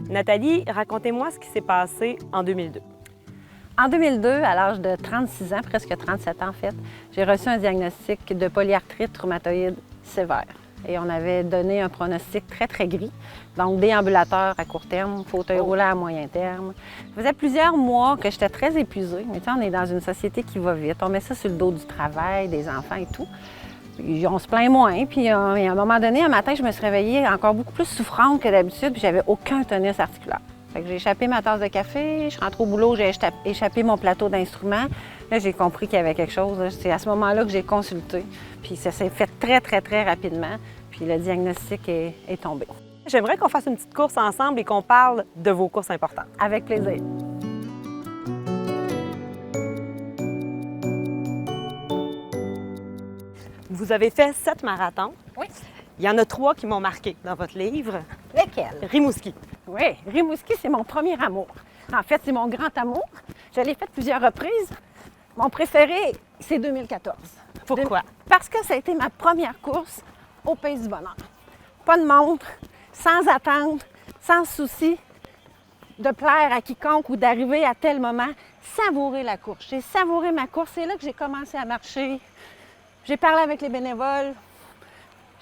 Nathalie, racontez-moi ce qui s'est passé en 2002. En 2002, à l'âge de 36 ans, presque 37 ans en fait, j'ai reçu un diagnostic de polyarthrite rhumatoïde sévère. Et on avait donné un pronostic très, très gris, donc déambulateur à court terme, fauteuil roulant à moyen terme. Ça faisait plusieurs mois que j'étais très épuisée, mais tu sais, on est dans une société qui va vite, on met ça sur le dos du travail, des enfants et tout. Puis on se plaint moins, puis à un moment donné, un matin, je me suis réveillée encore beaucoup plus souffrante que d'habitude, puis j'avais aucun tonus articulaire. Fait que j'ai échappé ma tasse de café, je rentre au boulot, j'ai échappé mon plateau d'instruments. Là, j'ai compris qu'il y avait quelque chose. C'est à ce moment-là que j'ai consulté. Puis ça s'est fait très, très, très rapidement. Puis le diagnostic est tombé. J'aimerais qu'on fasse une petite course ensemble et qu'on parle de vos courses importantes. Avec plaisir. Vous avez fait 7 marathons. Oui. Il y en a 3 qui m'ont marqué dans votre livre. Lesquels? Rimouski. Oui, Rimouski, c'est mon premier amour. En fait, c'est mon grand amour. Je l'ai fait plusieurs reprises. Mon préféré, c'est 2014. Pourquoi? Parce que ça a été ma première course au Pays du Bonheur. Pas de montre, sans attente, sans souci de plaire à quiconque ou d'arriver à tel moment. Savourer la course. J'ai savouré ma course. C'est là que j'ai commencé à marcher. J'ai parlé avec les bénévoles.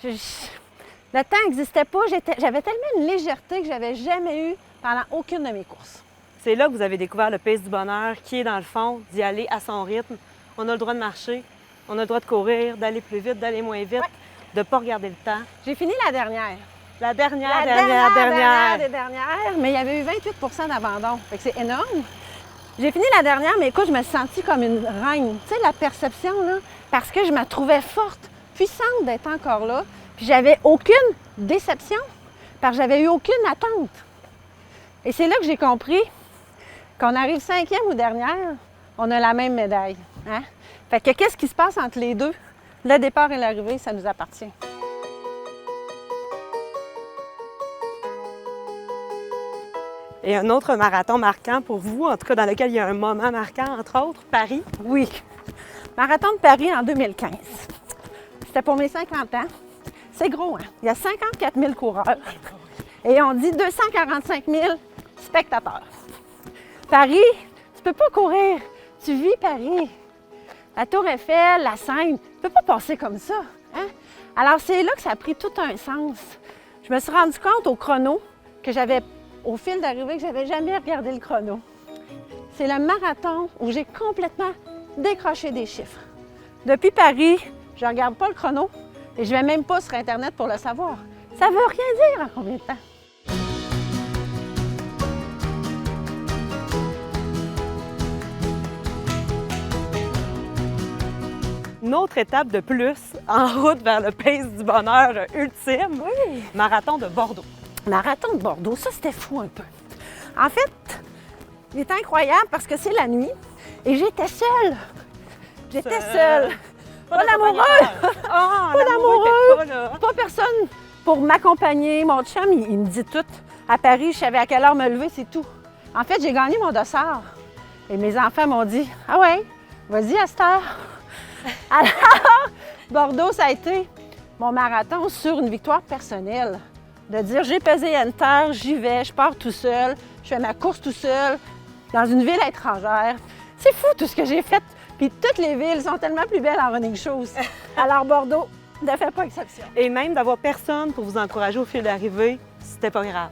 Le temps n'existait pas. J'avais tellement une légèreté que je n'avais jamais eue pendant aucune de mes courses. C'est là que vous avez découvert le Pays du Bonheur, qui est dans le fond d'y aller à son rythme. On a le droit de marcher, on a le droit de courir, d'aller plus vite, d'aller moins vite, de ne pas regarder le temps. J'ai fini la dernière. La dernière des dernières, mais il y avait eu 28 d'abandon. Fait que c'est énorme. J'ai fini la dernière, mais écoute, je me suis sentie comme une reine. Tu sais, la perception, là, parce que je me trouvais forte, puissante d'être encore là. Puis j'avais aucune déception, parce que j'avais eu aucune attente. Et c'est là que j'ai compris qu'on arrive 5e ou dernière, on a la même médaille. Hein? Fait que qu'est-ce qui se passe entre les deux? Le départ et l'arrivée, ça nous appartient. Et un autre marathon marquant pour vous, en tout cas dans lequel il y a un moment marquant, entre autres, Paris. Oui. Marathon de Paris en 2015. C'était pour mes 50 ans. C'est gros, hein? Il y a 54 000 coureurs et on dit 245 000 spectateurs. Paris, tu peux pas courir. Tu vis Paris. La Tour Eiffel, la Seine, tu peux pas passer comme ça. Hein? Alors, c'est là que ça a pris tout un sens. Je me suis rendu compte au chrono que j'avais, au fil d'arrivée, que j'avais jamais regardé le chrono. C'est le marathon où j'ai complètement décroché des chiffres. Depuis Paris, je ne regarde pas le chrono et je ne vais même pas sur Internet pour le savoir. Ça ne veut rien dire en combien de temps. Une autre étape de plus en route vers le Pays du Bonheur ultime, Oui. marathon de Bordeaux. Marathon de Bordeaux, ça c'était fou un peu. En fait, il est incroyable parce que c'est la nuit et j'étais seule. J'étais seule. Pas d'amoureux! Ah, Pas d'amoureux! pas là. Pas personne pour m'accompagner. Mon chum, il me dit tout. À Paris, je savais à quelle heure me lever, c'est tout. En fait, j'ai gagné mon dossard. Et mes enfants m'ont dit « Ah ouais, vas-y à cette heure. » Alors, Bordeaux, ça a été mon marathon sur une victoire personnelle. De dire, j'ai pesé Enter, j'y vais, je pars tout seul, je fais ma course tout seul, dans une ville étrangère. C'est fou tout ce que j'ai fait. Puis toutes les villes sont tellement plus belles en running shoes. Alors Bordeaux ne fait pas exception. Et même d'avoir personne pour vous encourager au fil d'arrivée, c'était pas grave.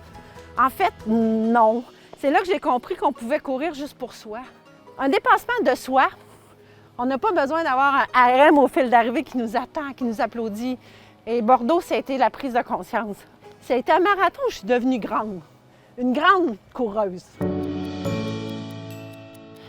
En fait, non. C'est là que j'ai compris qu'on pouvait courir juste pour soi. Un dépassement de soi, on n'a pas besoin d'avoir un RM au fil d'arrivée qui nous attend, qui nous applaudit. Et Bordeaux, ça a été la prise de conscience. Ça a été un marathon où je suis devenue grande. Une grande coureuse.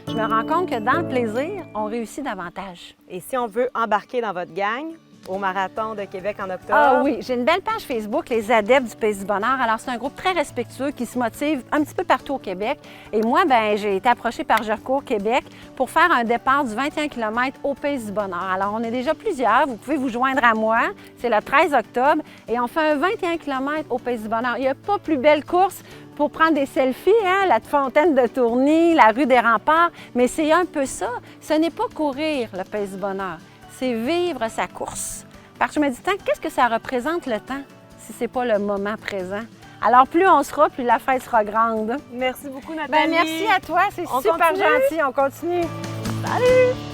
Je me rends compte que dans le plaisir, on réussit davantage. Et si on veut embarquer dans votre gang au Marathon de Québec en octobre? Ah oui, j'ai une belle page Facebook, Les Adeptes du Pays du Bonheur. Alors, c'est un groupe très respectueux qui se motive un petit peu partout au Québec. Et moi, j'ai été approchée par Je cours Québec pour faire un départ du 21 km au Pays du Bonheur. Alors, on est déjà plusieurs. Vous pouvez vous joindre à moi. C'est le 13 octobre et on fait un 21 km au Pays du Bonheur. Il n'y a pas plus belle course pour prendre des selfies, hein? La fontaine de Tourny, la rue des Remparts. Mais c'est un peu ça. Ce n'est pas courir le Pays du Bonheur. C'est vivre sa course. Par chemin du temps, qu'est-ce que ça représente le temps si c'est pas le moment présent? Alors, plus on sera, plus la fête sera grande. Merci beaucoup, Nathalie. Ben, merci à toi, c'est super continue? gentil. On continue. Salut!